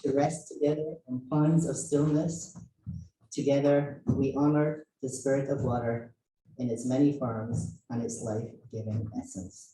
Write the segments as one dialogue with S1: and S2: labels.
S1: to rest together in ponds of stillness. Together, we honor the spirit of water in its many forms and its life-giving essence.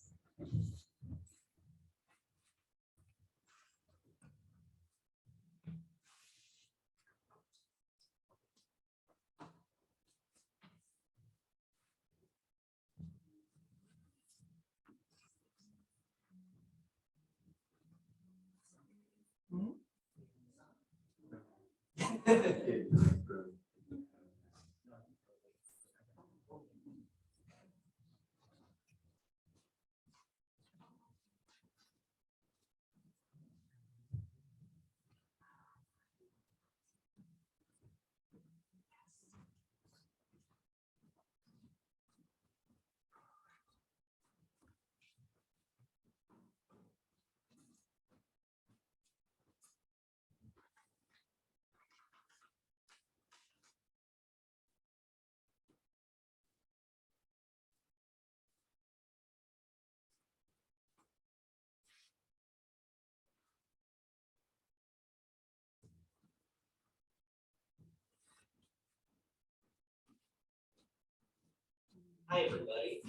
S2: Hi, everybody.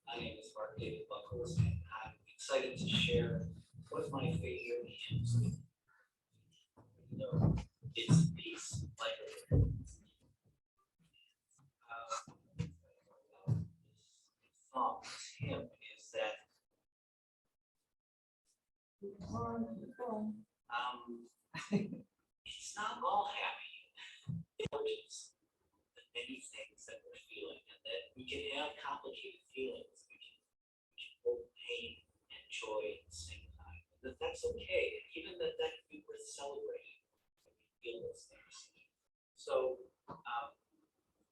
S2: My name is Mark David Buckles, and I'm excited to share one of my favorite hymns. You know, it's peace, like a river. Song, this hymn is that it's not all happy. It is the many things that we're feeling, and that we can have complicated feelings. We can hold pain and joy at the same time. And that's okay. And even that can be worth celebrating when we feel those things. So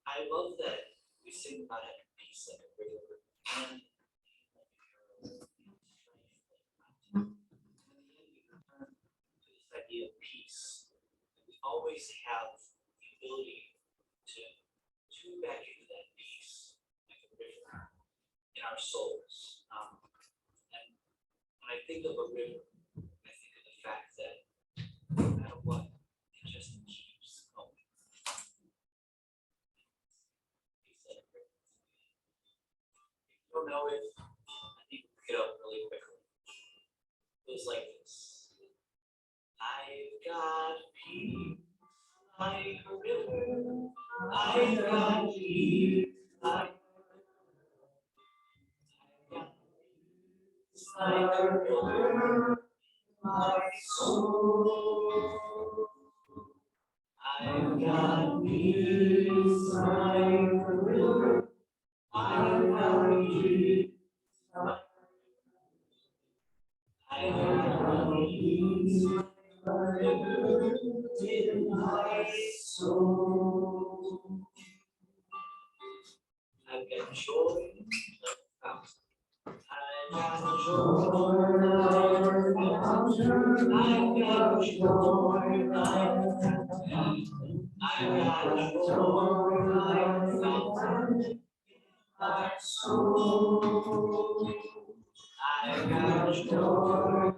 S2: I love that we sing about having peace like a river and this idea of peace. We always have the ability to tune back into that peace like a river in our souls. And when I think of a river, I think of the fact that no matter what, it just keeps going. Peace like a river. If you don't know it, I need to pick it up really quickly. It goes like this. I've got peace like a river. I've got peace like a river, my soul. I've got peace like a river. I've got peace like I've got peace like a river in my soul. I've got joy like a fountain. I've got joy like a fountain. I've got joy like a fountain. I've got joy like a fountain in my soul. I've got joy.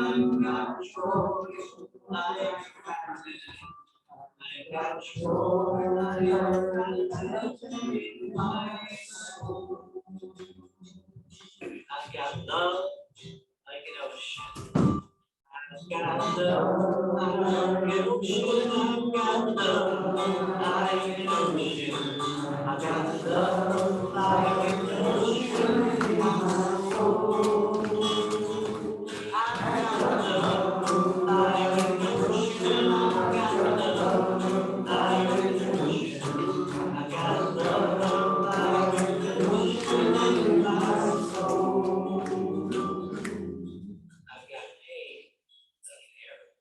S2: I've got joy like a fountain. I've got joy like a fountain in my soul. I've got love like an ocean. I've got love like an ocean. I've got love like an ocean. I've got love like an ocean in my soul. I've got love like an ocean. I've got love like an ocean. I've got love like an ocean in my soul. I've got pain like an arrow.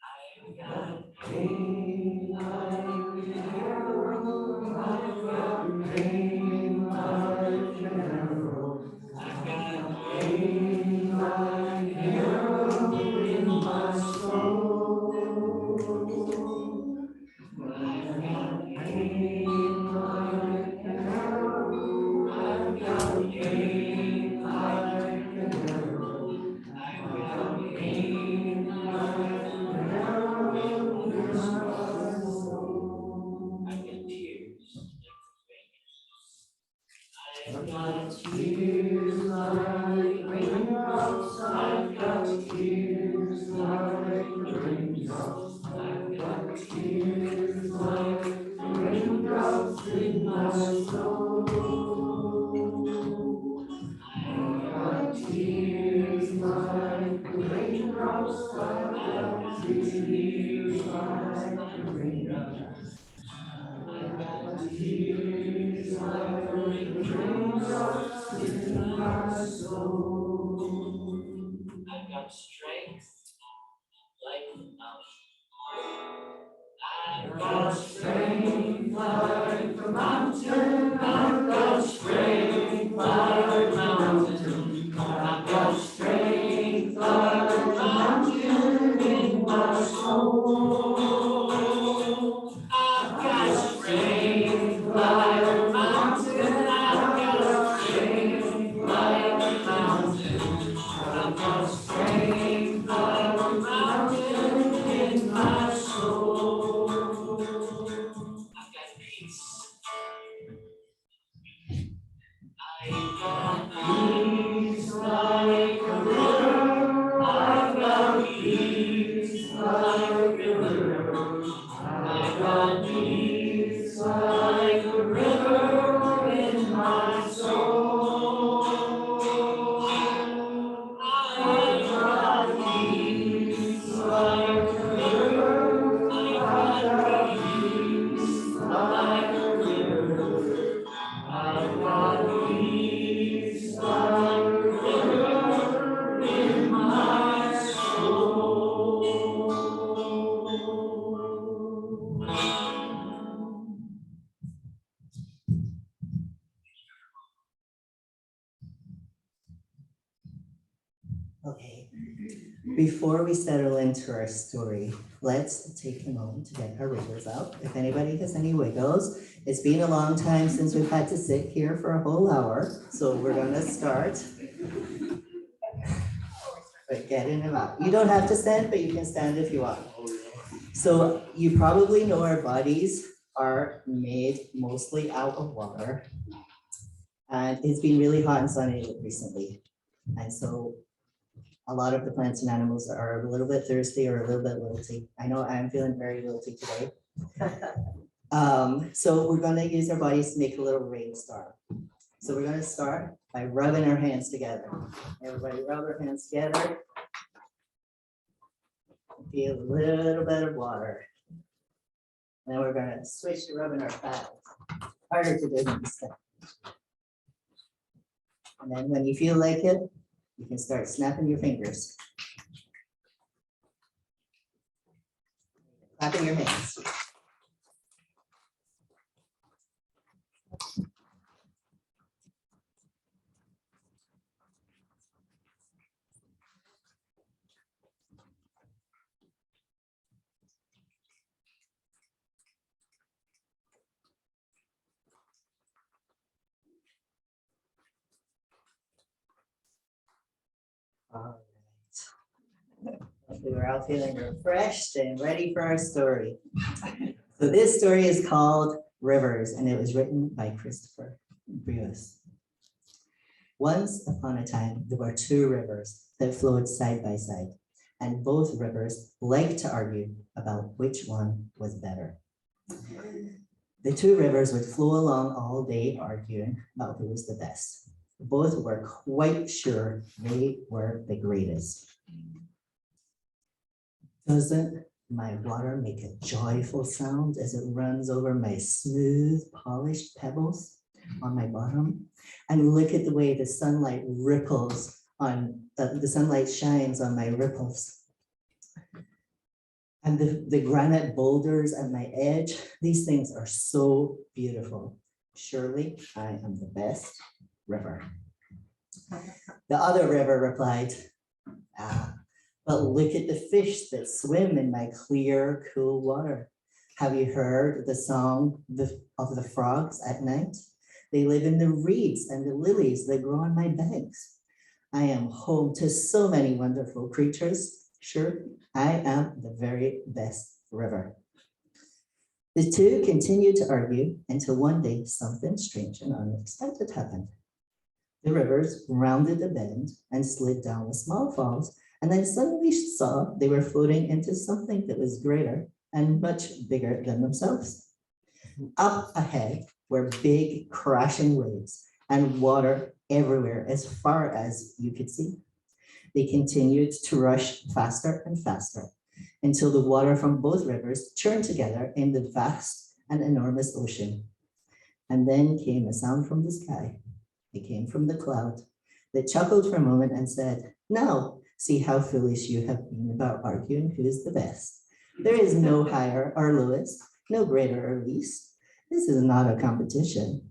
S2: I've got pain like an arrow. I've got pain like an arrow. I've got pain like an arrow in my soul. I've got pain like an arrow. I've got pain like an arrow. I've got pain I've got strength like a mountain. I've got strength like a mountain. I've got strength like a mountain. I've got strength like a mountain in my soul. I've got strength like a mountain. I've got strength like a mountain. I've got strength like a mountain in my soul. I've got peace. I've got peace like a river. I've got peace like a river. I've got peace like a river in my soul. I've got peace like a river. I've got peace like a river. I've got peace like a river in my soul.
S1: Okay, before we settle into our story, let's take a moment to get our wiggles out. If anybody has any wiggles, it's been a long time since we've had to sit here for a whole hour, so we're gonna start. But getting them out. You don't have to stand, but you can stand if you want. So you probably know our bodies are made mostly out of water. And it's been really hot and sunny recently. And so a lot of the plants and animals are a little bit thirsty or a little bit wilty. I know I'm feeling very wilty today. So we're gonna use our bodies to make a little rainstorm. So we're gonna start by rubbing our hands together. Everybody rub our hands together. Feel a little bit of water. Then we're gonna switch to rubbing our palms. Harder to do than this stuff. And then when you feel like it, you can start snapping your fingers. Clapping your hands. All right. We're all feeling refreshed and ready for our story. So this story is called Rivers, and it was written by Christopher Bruce. Once upon a time, there were two rivers that flowed side by side, and both rivers liked to argue about which one was better. The two rivers would flow along all day arguing about who was the best. Both were quite sure they were the greatest. Doesn't my water make a joyful sound as it runs over my smooth, polished pebbles on my bottom? And look at the way the sunlight ripples on, the sunlight shines on my ripples. And the granite boulders at my edge, these things are so beautiful. Surely I am the best river. The other river replied, but look at the fish that swim in my clear, cool water. Have you heard the song of the frogs at night? They live in the reeds and the lilies that grow on my banks. I am home to so many wonderful creatures. Sure, I am the very best river. The two continued to argue until one day something strange and unexpected happened. The rivers rounded the bend and slid down the small falls, and then suddenly saw they were floating into something that was greater and much bigger than themselves. Up ahead were big crashing waves and water everywhere as far as you could see. They continued to rush faster and faster until the water from both rivers churned together in the vast and enormous ocean. And then came a sound from the sky. It came from the cloud that chuckled for a moment and said, "Now, see how foolish you have been about arguing who is the best. There is no higher or lowest, no greater or least. This is not a competition.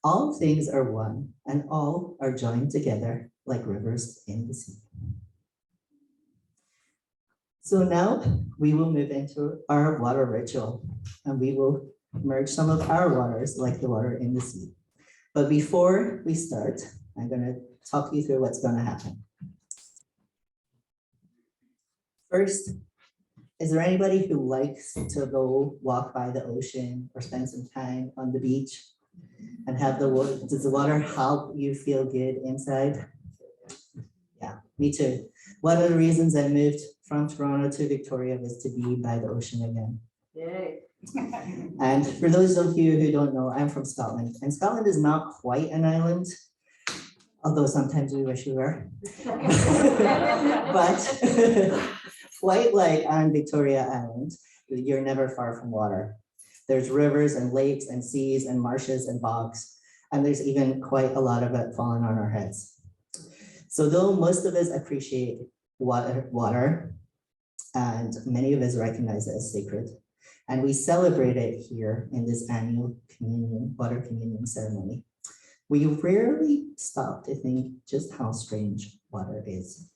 S1: All things are one, and all are joined together like rivers in the sea." So now we will move into our water ritual, and we will merge some of our waters like the water in the sea. But before we start, I'm going to talk you through what's going to happen. First, is there anybody who likes to go walk by the ocean or spend some time on the beach and have the water? Does the water help you feel good inside? Yeah, me too. One of the reasons I moved from Toronto to Victoria was to be by the ocean again.
S3: Yay.
S1: And for those of you who don't know, I'm from Scotland, and Scotland is not quite an island, although sometimes we wish we were. But quite like on Victoria Island, you're never far from water. There's rivers and lakes and seas and marshes and bogs, and there's even quite a lot of it falling on our heads. So though most of us appreciate water, and many of us recognize it as sacred, and we celebrate it here in this annual water communion ceremony, we rarely stop to think just how strange water is.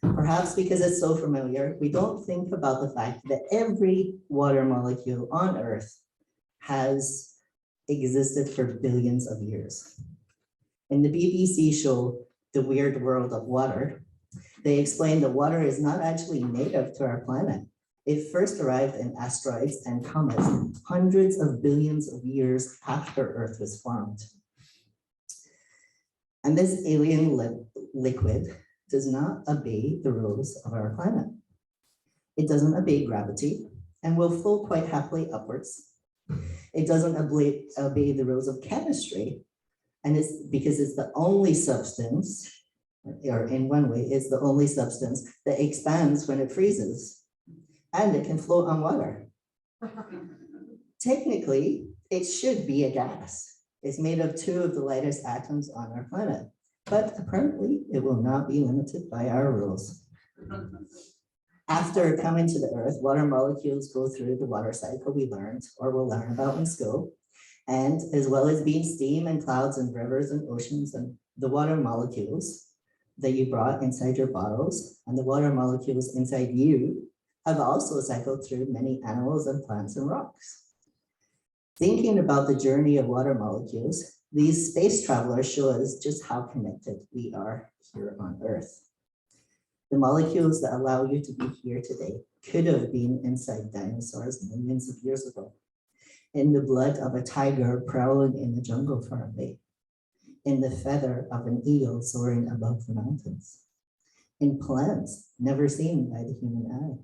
S1: Perhaps because it's so familiar, we don't think about the fact that every water molecule on Earth has existed for billions of years. In the BBC show, The Weird World of Water, they explain that water is not actually native to our planet. It first arrived in asteroids and comets hundreds of billions of years after Earth was formed. And this alien liquid does not obey the rules of our planet. It doesn't obey gravity and will flow quite happily upwards. It doesn't obey the rules of chemistry, and it's because it's the only substance, or in one way, it's the only substance that expands when it freezes, and it can float on water. Technically, it should be a gas. It's made of 2 of the lightest atoms on our planet, but apparently it will not be limited by our rules. After coming to the Earth, water molecules go through the water cycle we learned or will learn about in school. And as well as being steam and clouds and rivers and oceans, and the water molecules that you brought inside your bottles and the water molecules inside you have also cycled through many animals and plants and rocks. Thinking about the journey of water molecules, these space travelers show us just how connected we are here on Earth. The molecules that allow you to be here today could have been inside dinosaurs millions of years ago, in the blood of a tiger prowling in the jungle far away, in the feather of an eagle soaring above the mountains, in plants never seen by the human eye,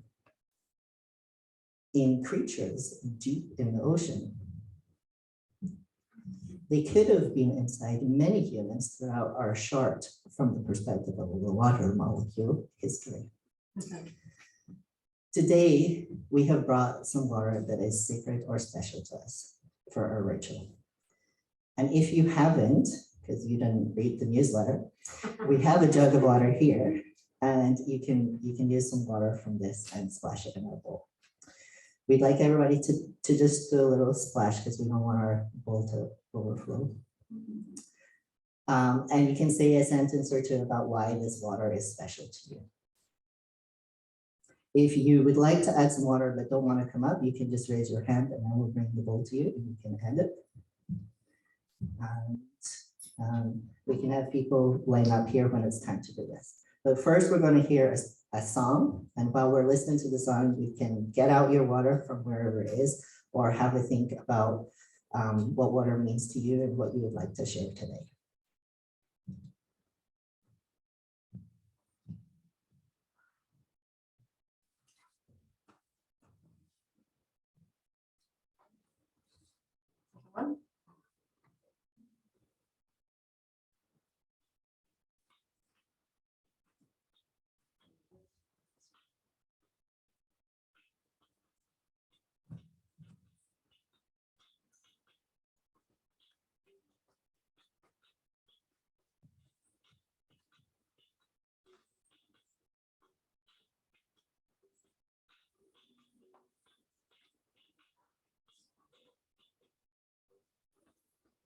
S1: in creatures deep in the ocean. They could have been inside many humans throughout our short, from the perspective of the water molecule, history. Today, we have brought some water that is sacred or special to us for our ritual. And if you haven't, because you didn't read the newsletter, we have a jug of water here, and you can use some water from this and splash it in our bowl. We'd like everybody to just do a little splash because we don't want our bowl to overflow. And you can say a sentence or two about why this water is special to you. If you would like to add some water but don't want to come up, you can just raise your hand and I will bring the bowl to you and you can hand it. And we can have people line up here when it's time to do this. But first we're going to hear a song, and while we're listening to the song, you can get out your water from wherever it is or have a think about what water means to you and what you would like to share today.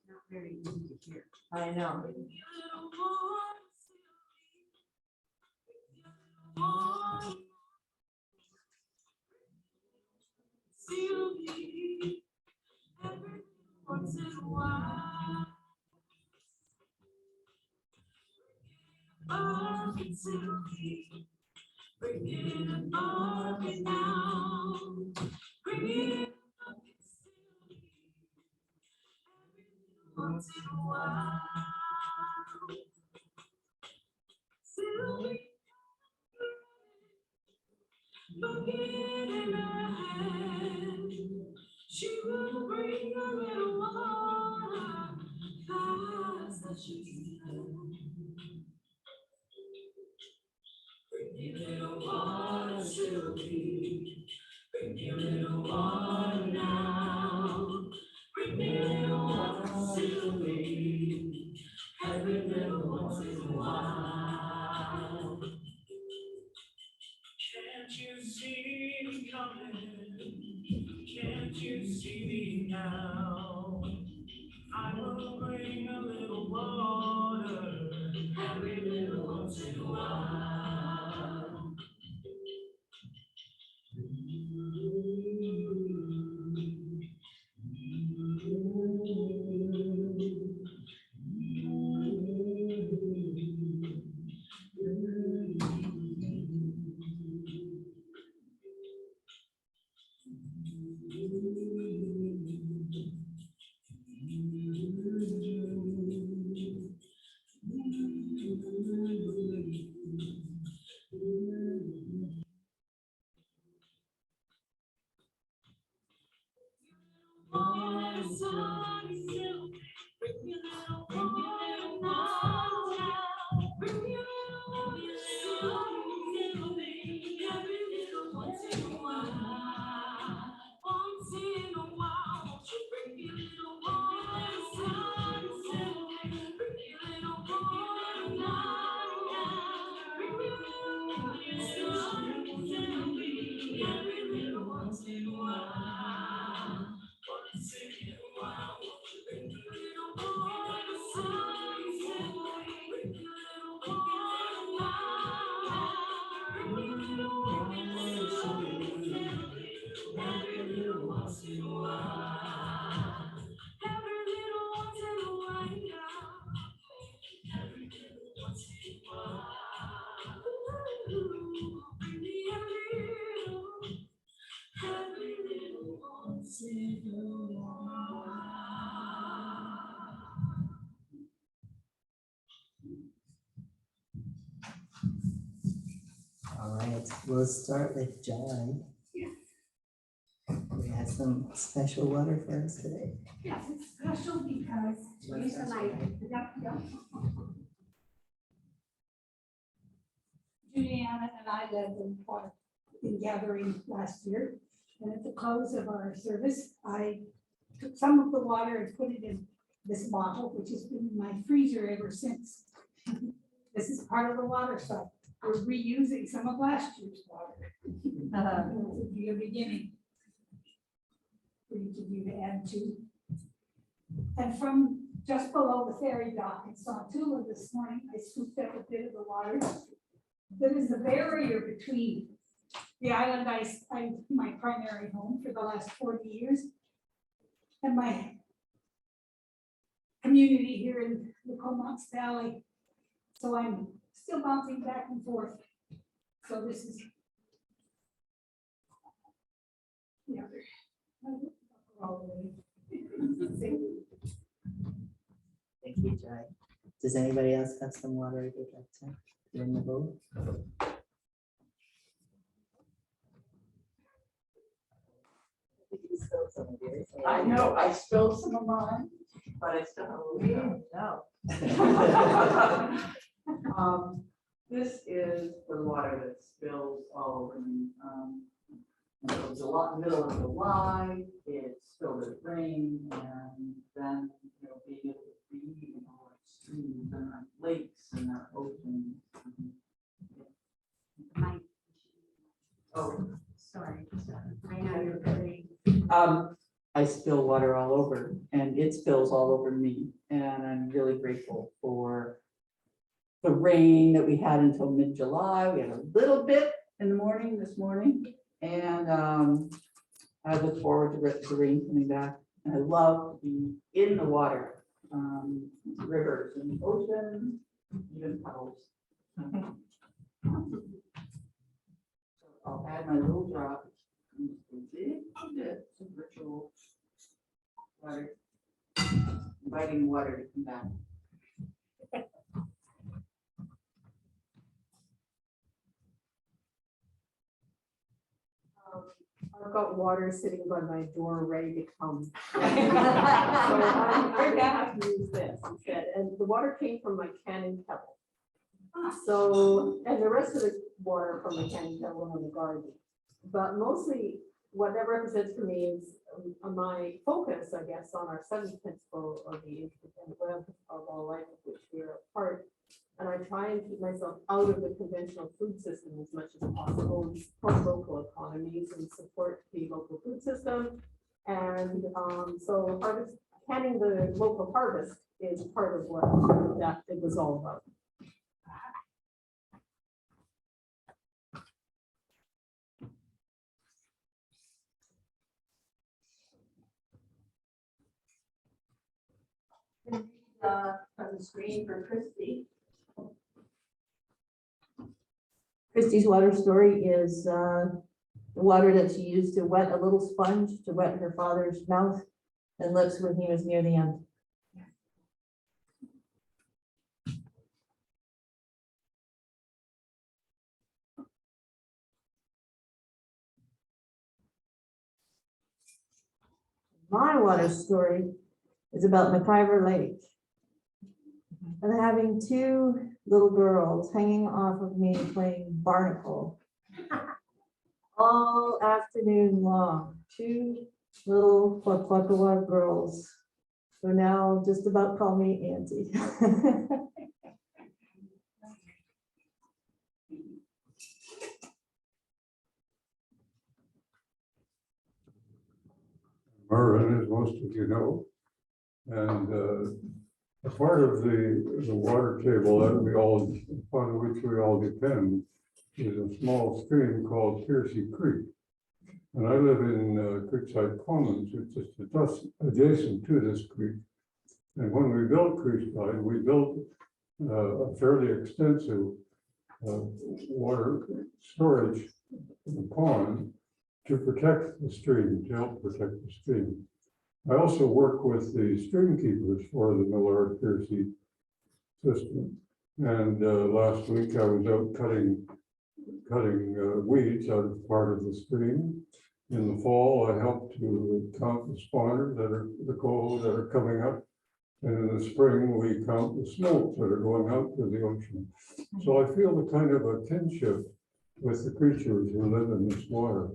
S3: Not very easy to hear.
S4: I know.
S5: Once in a while, it's silky. Bring it above it now. Bring it up, it's silky. Once in a while, silky. Look in her hand. She will bring a little water. That's the she's bring a little water, silky. Bring a little water now. Bring a little water, silky. Every little once in a while. Can't you see me coming? Can't you see me now? I will bring a little water every little once in a while.
S1: All right, we'll start with John. We have some special water for us today.
S3: Yes, it's special because Lisa and I, yep. Juliana and I led the water in gathering last year. And at the close of our service, I took some of the water and put it in this bottle, which has been in my freezer ever since. This is part of the water cycle. We're reusing some of last year's water. It would be a beginning for each of you to add to. And from just below the ferry dock in Santula this morning, I scooped up a bit of the water. That is the barrier between the island I'm my primary home for the last 40 years, and my community here in the Comox Valley. So I'm still bouncing back and forth. So this is the other.
S1: Thank you, Jai. Does anybody else have some water they'd like to do in the bowl?
S4: I know, I spilled some of mine, but I still have a little. No. This is the water that spills all over me. It was a lot, middle of July, it spilled at rain, and then, being able to breathe in all our streams and our lakes and our oceans. Oh,
S3: Sorry, I know you're very.
S4: I spill water all over, and it spills all over me. And I'm really grateful for the rain that we had until mid-July. We had a little bit in the morning this morning, and I look forward to the rain coming back. And I love to be in the water, rivers and oceans, even puddles. I'll add my little drop. Some ritual water, inviting water to come back.
S6: I've got water sitting by my door ready to come. So I'm going to have to use this instead. And the water came from my canning kettle. So, and the rest of the water from the canning kettle in the garden. But mostly what that represents for me is my focus, I guess, on our seventh principle of the interdependent web of all life, of which we are a part. And I try and keep myself out of the conventional food system as much as possible, and support local economies and support the local food system. And so canning the local harvest is part of what that it was all about.
S7: From the screen for Christy. Christy's water story is the water that she used to wet a little sponge to wet her father's mouth and lips when he was near the end. My water story is about McIver Lake and having two little girls hanging off of me playing barnacle all afternoon long. Two little Quaquawa girls who now just about call me Auntie.
S8: Mervyn, as most of you know, and a part of the water table that we all, upon which we all depend, is a small stream called Piercy Creek. And I live in Creekside Commons, which is just adjacent to this creek. And when we built Creekside, we built a fairly extensive water storage pond to protect the stream, to help protect the stream. I also work with the stream keepers for the Millard Piercy system. And last week I was out cutting weeds out of part of the stream. In the fall, I helped to count the spawners that are the coho that are coming up. And in the spring, we count the smolts that are going out to the ocean. So I feel a kind of a kinship with the creatures who live in this water.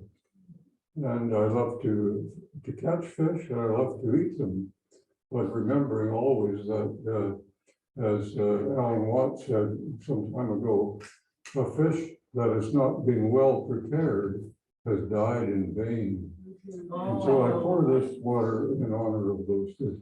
S8: And I love to catch fish, and I love to eat them. But remembering always that, as Alan Watts said some time ago, a fish that has not been well prepared has died in vain. And so I pour this water in honor of those fish.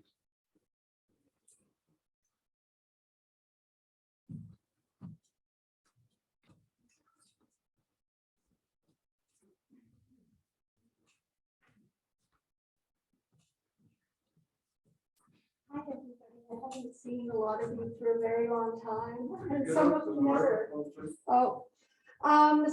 S3: Hi, everybody. I haven't seen a lot of you for a very long time, and some of you never. Oh,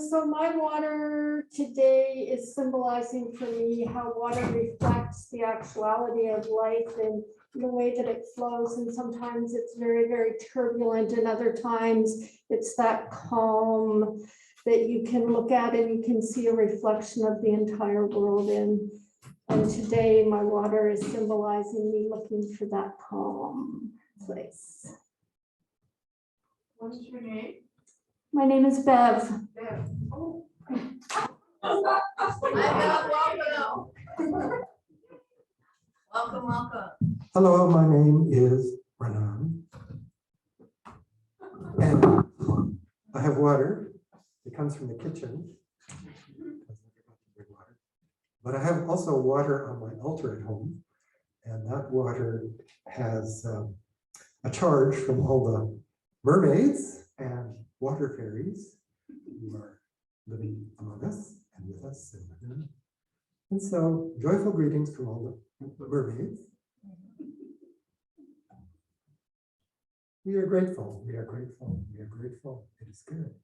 S3: so my water today is symbolizing for me how water reflects the actuality of life and the way that it flows. And sometimes it's very, very turbulent, and other times it's that calm that you can look at and you can see a reflection of the entire world in. And today my water is symbolizing me looking for that calm place.
S4: What's your name?
S3: My name is Bev.
S4: Bev. Oh.
S7: Welcome.
S9: Hello, my name is Renan. And I have water. It comes from the kitchen. But I have also water on my altar at home. And that water has a charge from all the mermaids and water fairies who are living among us and with us and within. And so joyful greetings to all the mermaids. We are grateful, we are grateful, we are grateful. It is good.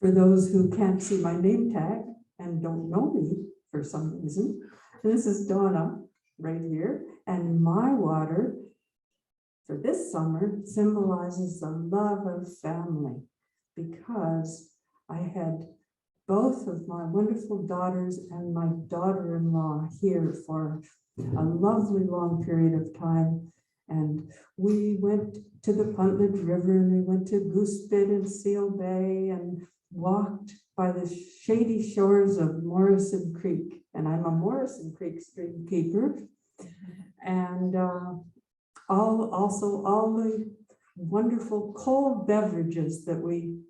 S10: For those who can't see my name tag and don't know me for some reason, this is Donna right here. And my water for this summer symbolizes the love of family, because I had both of my wonderful daughters and my daughter-in-law here for a lovely long period of time. And we went to the Puntledge River, and we went to Goosebit and Seal Bay, and walked by the shady shores of Morrison Creek. And I'm a Morrison Creek stream keeper. And all the wonderful cold beverages that we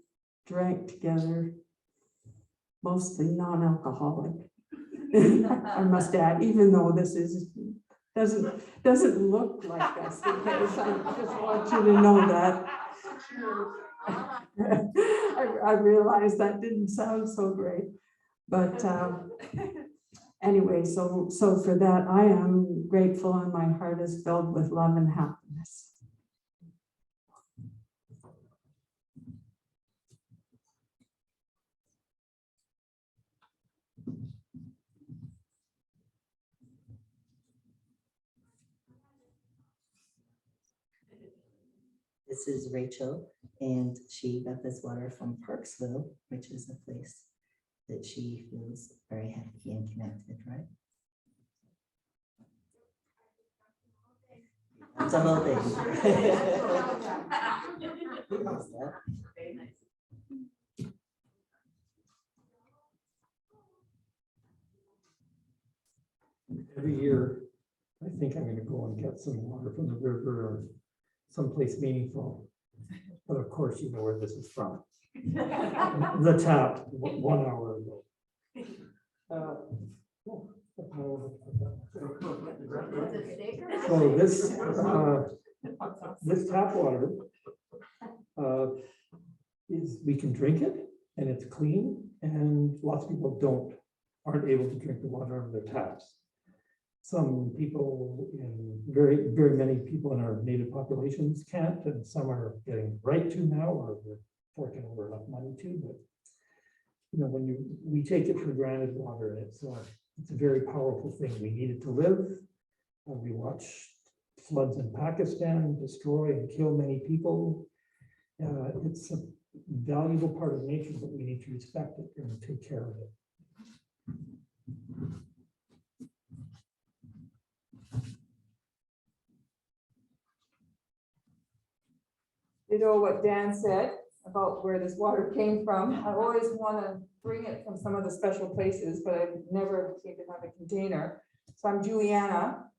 S10: drank together, mostly non-alcoholic, I must add, even though this doesn't look like this. I just want you to know that. I realized that didn't sound so great, but anyway, so for that, I am grateful, and my heart is filled with love and happiness.
S1: This is Rachel, and she got this water from Parksville, which is a place that she feels very happy and connected, right? It's a whole thing. Yes, that.
S9: Every year, I think I'm gonna go and get some water from the river or someplace meaningful. But of course, you know where this is from. The tap, 1 hour ago. So this tap water we can drink it, and it's clean, and lots of people aren't able to drink the water out of their taps. Some people very many people in our native populations can't, and some are getting right to now, or we're forking over enough money to, but you know, we take it for granted water, and it's a very powerful thing. We need it to live. We watch floods in Pakistan destroy and kill many people. It's a valuable part of nature, but we need to respect it and take care of it.
S6: You know what Dan said about where this water came from. I always want to bring it from some of the special places, but I never seem to have a container. So I'm Juliana,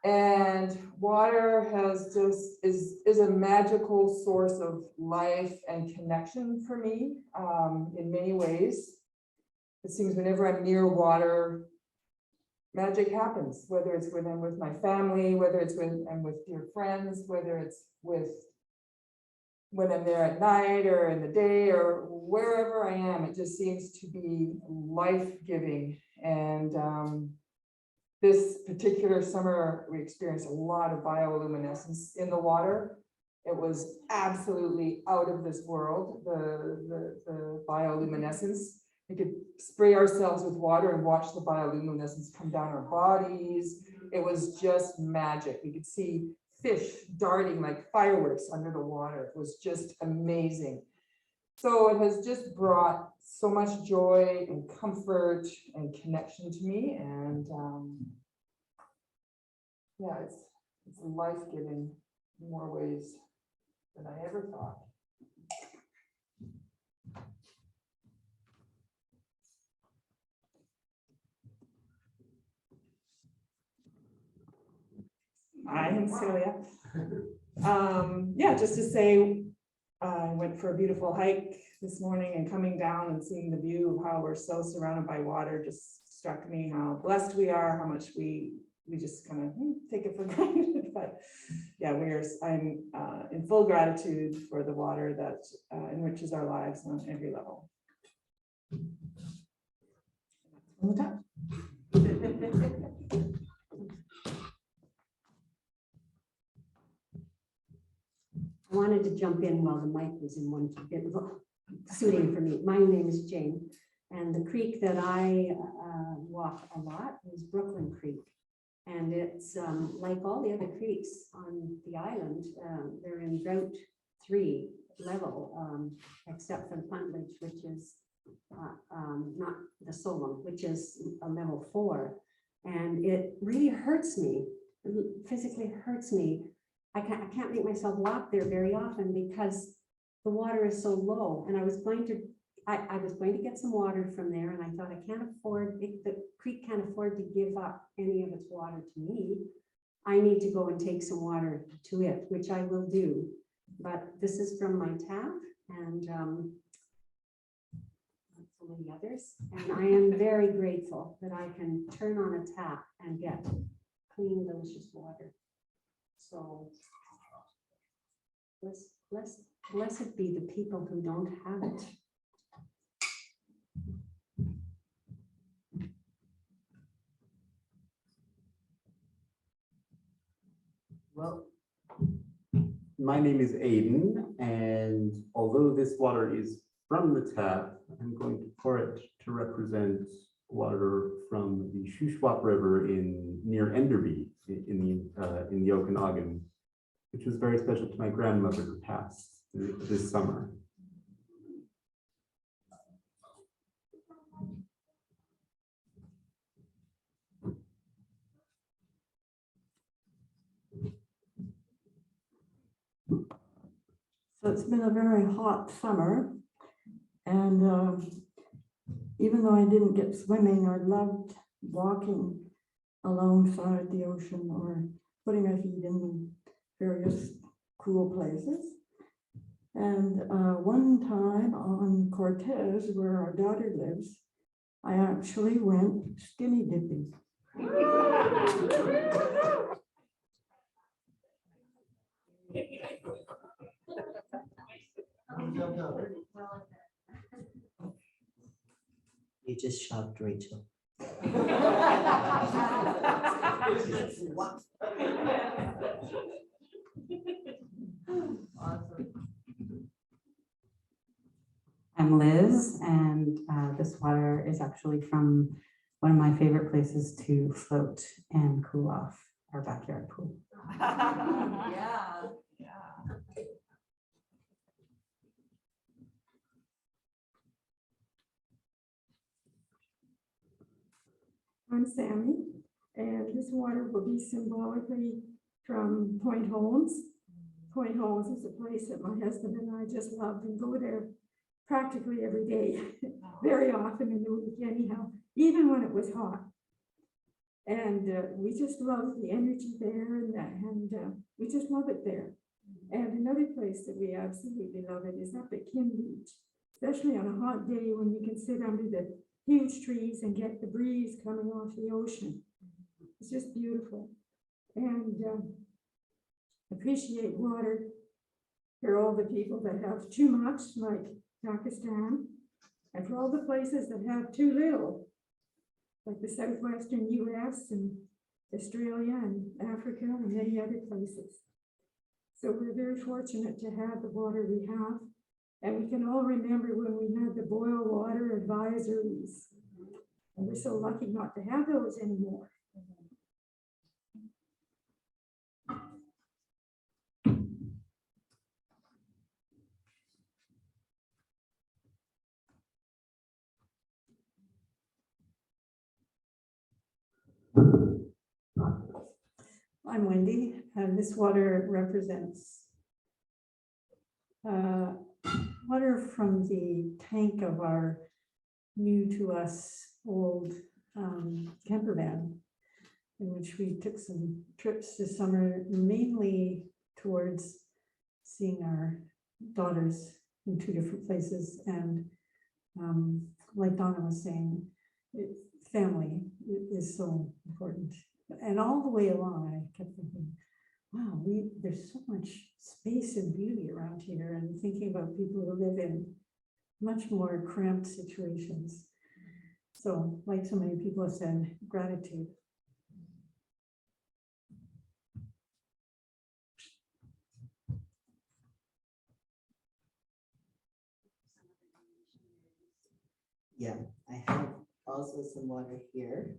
S6: and water is a magical source of life and connection for me in many ways. It seems whenever I'm near water, magic happens, whether it's when I'm with my family, whether it's when I'm with dear friends, whether it's when I'm there at night or in the day or wherever I am. It just seems to be life-giving. And this particular summer, we experienced a lot of bioluminescence in the water. It was absolutely out of this world, the bioluminescence. We could spray ourselves with water and watch the bioluminescence come down our bodies. It was just magic. We could see fish darting like fireworks under the water. It was just amazing. So it has just brought so much joy and comfort and connection to me. And yeah, it's life-giving in more ways than I ever thought.
S11: Hi, I'm Celia. Yeah, just to say, I went for a beautiful hike this morning and coming down and seeing the view of how we're so surrounded by water just struck me how blessed we are, how much we just kind of take it for granted. But yeah, I'm in full gratitude for the water that enriches our lives on every level. From the top.
S12: I wanted to jump in while the mic was in one bit suiting for me. My name is Jane, and the creek that I walk a lot is Brooklyn Creek. And it's like all the other creeks on the island, they're in drought 3 level, except for the Puntledge, which is not the Solom, which is a level 4. And it really hurts me, physically hurts me. I can't make myself walk there very often because the water is so low. And I was going to get some water from there, and I thought I can't afford it, the creek can't afford to give up any of its water to me. I need to go and take some water to it, which I will do. But this is from my tap, and some of the others. And I am very grateful that I can turn on a tap and get clean, delicious water. So blessed be the people who don't have it.
S13: Well, my name is Aiden, and although this water is from the tap, I'm going to pour it to represent water from the Shuswap River near Enderby in the Okanagan, which was very special to my grandmother who passed this summer.
S10: So it's been a very hot summer, and even though I didn't get swimming, I loved walking alongside the ocean or putting my feet in various cool places. And one time on Cortez, where our daughter lives, I actually went skinny dipping.
S1: You just shocked Rachel. What?
S14: I'm Liz, and this water is actually from one of my favorite places to float and cool off, our backyard pool.
S6: Yeah.
S3: I'm Sammy, and this water will be symbolically from Point Holmes. Point Holmes is a place that my husband and I just love and go there practically every day, very often in the week anyhow, even when it was hot. And we just love the energy there, and we just love it there. And another place that we absolutely love it is up at Kim Beach, especially on a hot day when you can sit under the huge trees and get the breeze coming off the ocean. It's just beautiful. And appreciate water for all the people that have too much, like Pakistan, and for all the places that have too little, like the southwestern US and Australia and Africa and many other places. So we're very fortunate to have the water we have. And we can all remember when we had the boil water advisories. And we're so lucky not to have those anymore.
S7: I'm Wendy, and this water represents water from the tank of our new to us old camper van.
S10: in which we took some trips this summer, mainly towards seeing our daughters in 2 different places. And like Donna was saying, family is so important. And all the way along, I kept thinking, wow, there's so much space and beauty around here, and thinking about people who live in much more cramped situations. So, like so many people have said, gratitude.
S1: Yeah, I have also some water here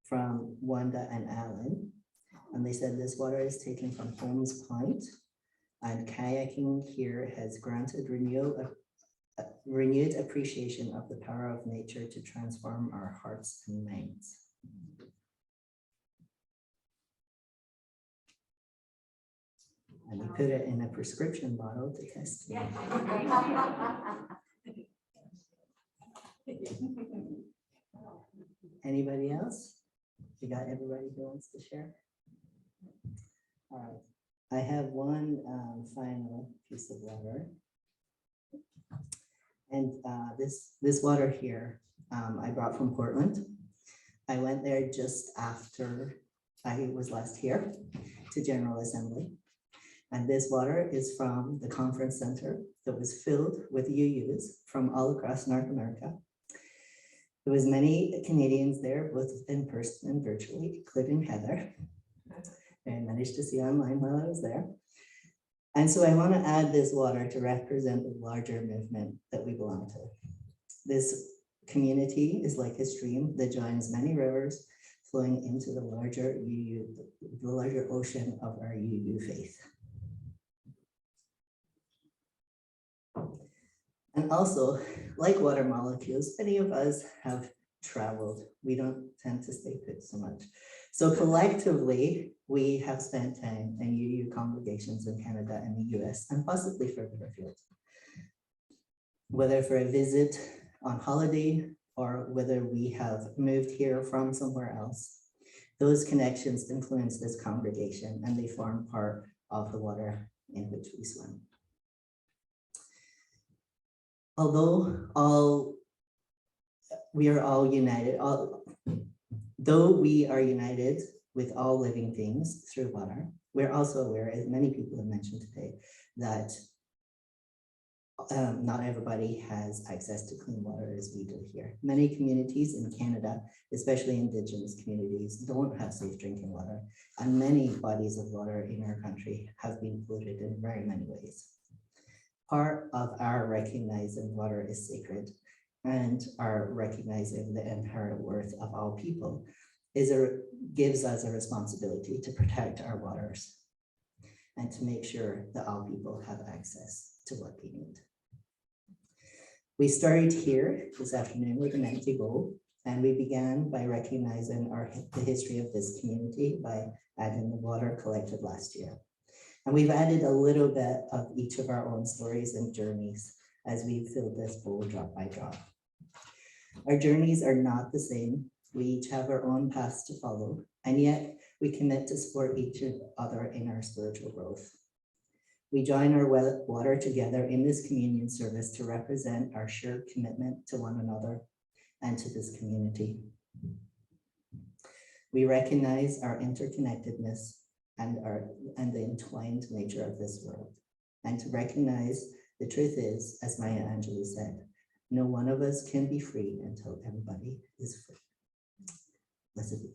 S1: from Wanda and Alan. And they said this water is taken from Holmes Point, and kayaking here has granted renewed appreciation of the power of nature to transform our hearts and minds. And we put it in a prescription bottle to test. Anybody else? You got everybody who wants to share? All right, I have one final piece of water. And this water here, I brought from Portland. I went there just after I was last here to General Assembly. And this water is from the conference center that was filled with UUs from all across North America. There was many Canadians there, both in person and virtually, including Heather. I managed to see online while I was there. And so I want to add this water to represent the larger movement that we belong to. This community is like a stream that joins many rivers flowing into the larger ocean of our UU faith. And also, like water molecules, many of us have traveled. We don't tend to stay put so much. So collectively, we have spent time in UU congregations in Canada and the US, and possibly further afield. Whether for a visit on holiday or whether we have moved here from somewhere else, those connections influence this congregation and they form part of the water in which we swim. Although we are all united, though we are united with all living things through water, we're also aware, as many people have mentioned today, that not everybody has access to clean water as we do here. Many communities in Canada, especially Indigenous communities, don't have safe drinking water, and many bodies of water in our country have been polluted in very many ways. Part of our recognizing water is sacred and our recognizing the inherent worth of all people gives us a responsibility to protect our waters and to make sure that all people have access to what they need. We started here this afternoon with an empty bowl, and we began by recognizing the history of this community by adding the water collected last year. And we've added a little bit of each of our own stories and journeys as we filled this bowl drop by drop. Our journeys are not the same. We each have our own paths to follow, and yet we commit to support each other in our spiritual growth. We join our water together in this communion service to represent our shared commitment to one another and to this community. We recognize our interconnectedness and the entwined nature of this world, and to recognize the truth is, as Maya Angelou said, no one of us can be free until everybody is free. Blessed be.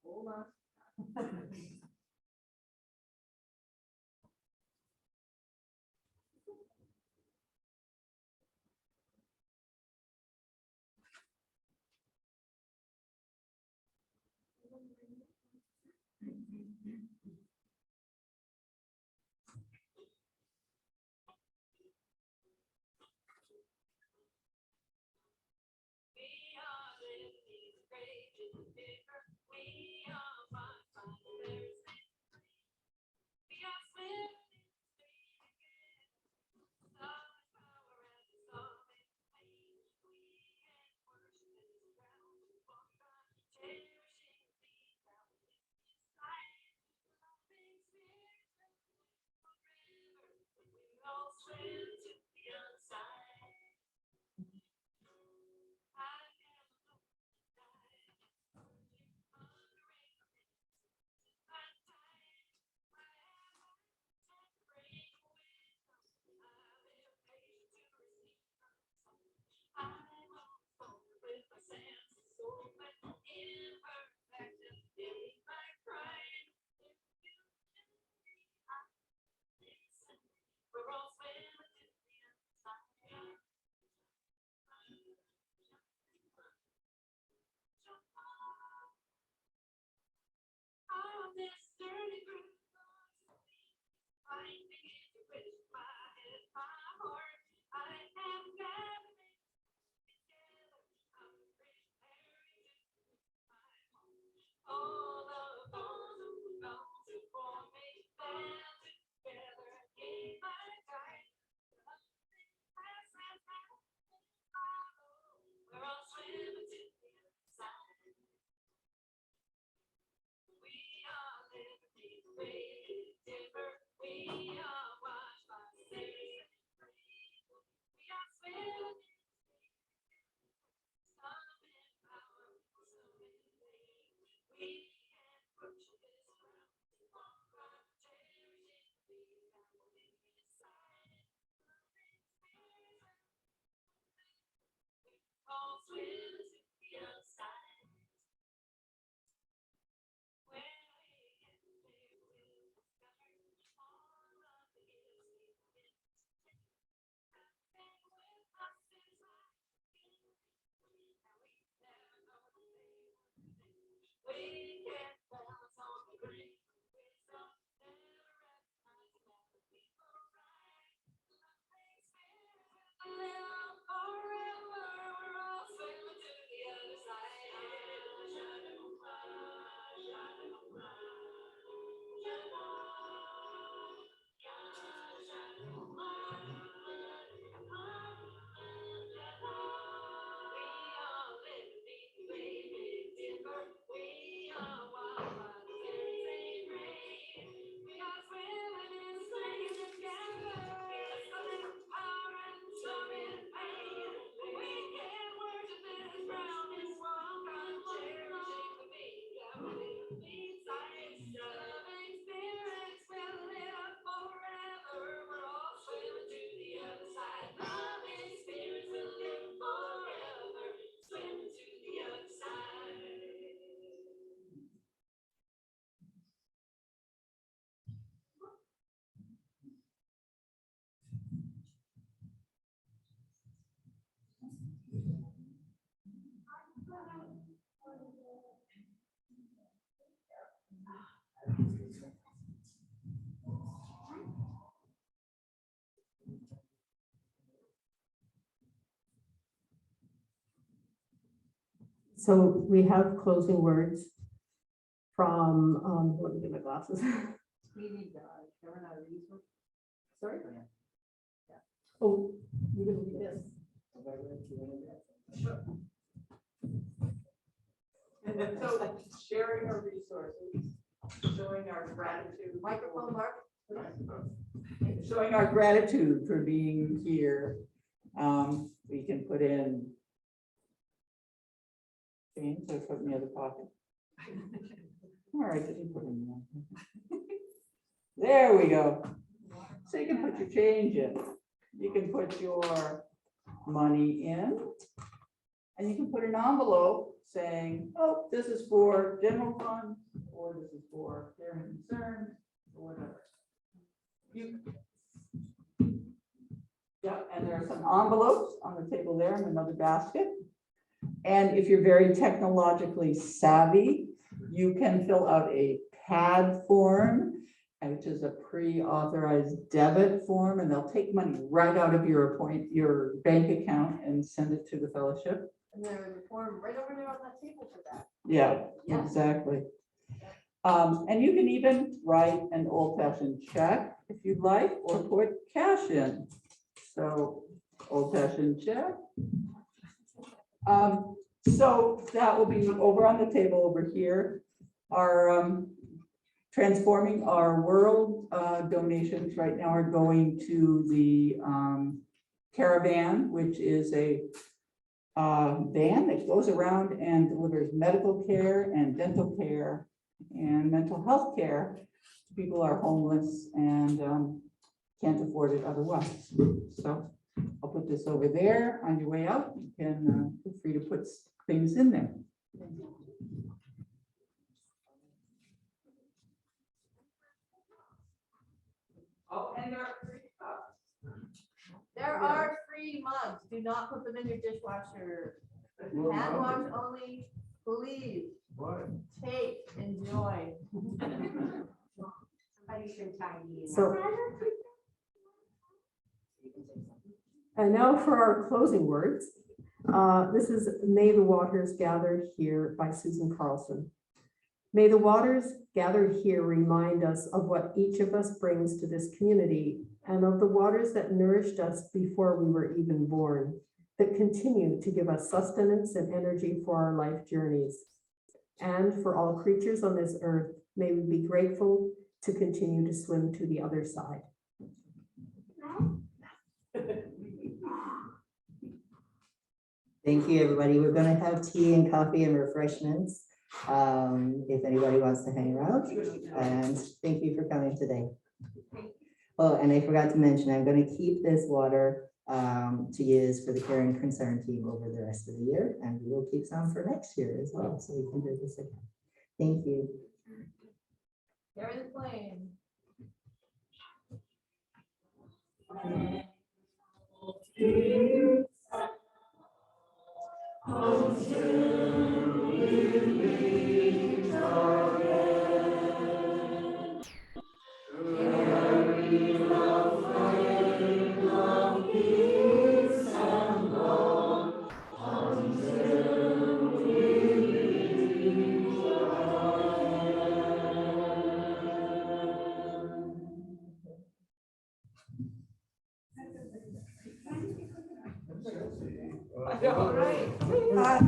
S6: Hold on. So we have closing words from, let me get my glasses.
S4: We need to, Karen, our resource.
S6: Sorry? Oh, you're gonna read this.
S4: So sharing our resources, showing our gratitude. Microphone, Mark. Showing our gratitude for being here. We can put in. Change, so put in the other pocket. All right, didn't put in there. There we go. So you can put your change in. You can put your money in. And you can put an envelope saying, oh, this is for general fund, or this is for care and concern, or whatever. Yeah, and there are some envelopes on the table there in another basket. And if you're very technologically savvy, you can fill out a PAD form, which is a pre-authorized debit form, and they'll take money right out of your bank account and send it to the fellowship.
S6: And there's a form right over there on that table for that.
S4: Yeah,
S6: Yeah.
S4: exactly. And you can even write an old-fashioned check if you'd like, or put cash in. So old-fashioned check. So that will be over on the table over here. Our transforming our world donations right now are going to the Caravan, which is a van that goes around and delivers medical care and dental care and mental health care to people who are homeless and can't afford it otherwise. So I'll put this over there on your way out. You can feel free to put things in there. Oh, and there are free cups.
S6: There are free mugs. Do not put them in your dishwasher. Hand wash only, please.
S8: What?
S6: Take, enjoy.
S12: Somebody should tidy.
S6: So. And now for our closing words. This is May the Waters Gather Here by Susan Carlson. May the waters gathered here remind us of what each of us brings to this community and of the waters that nourished us before we were even born, that continue to give us sustenance and energy for our life journeys. And for all creatures on this earth, may we be grateful to continue to swim to the other side.
S1: Thank you, everybody. We're going to have tea and coffee and refreshments if anybody wants to hang around. And thank you for coming today. Oh, and I forgot to mention, I'm going to keep this water to use for the care and concern team over the rest of the year, and we will keep some for next year as well, so we can do this again. Thank you.
S6: Carry the flame.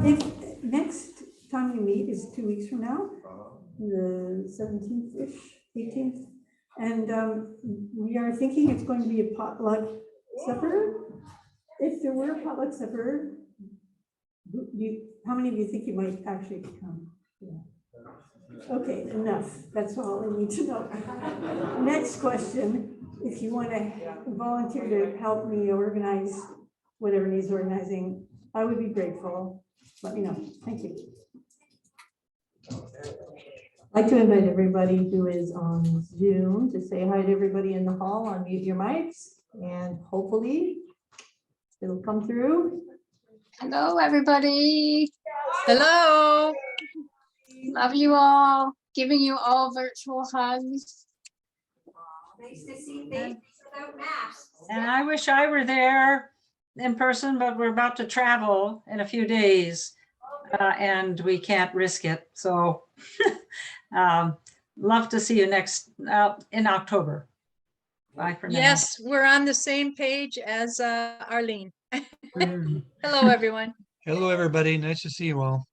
S10: If next time we meet is 2 weeks from now, the 17th-ish, 18th, and we are thinking it's going to be a potluck supper. If there were a potluck supper, how many of you think you might actually come? Yeah. Okay, enough. That's all I need to know. Next question, if you want to volunteer to help me organize whatever needs organizing, I would be grateful. Let me know. Thank you.
S7: I'd like to invite everybody who is on Zoom to say hi to everybody in the hall, unmute your mics, and hopefully it'll come through.
S15: Hello, everybody. Hello. Love you all. Giving you all virtual hugs.
S12: Nice to see faces without masks.
S16: And I wish I were there in person, but we're about to travel in a few days and we can't risk it. So love to see you next in October. Bye for now.
S15: Yes, we're on the same page as Arlene.
S16: Mm.
S15: Hello, everyone.
S5: Hello, everybody. Nice to see you all.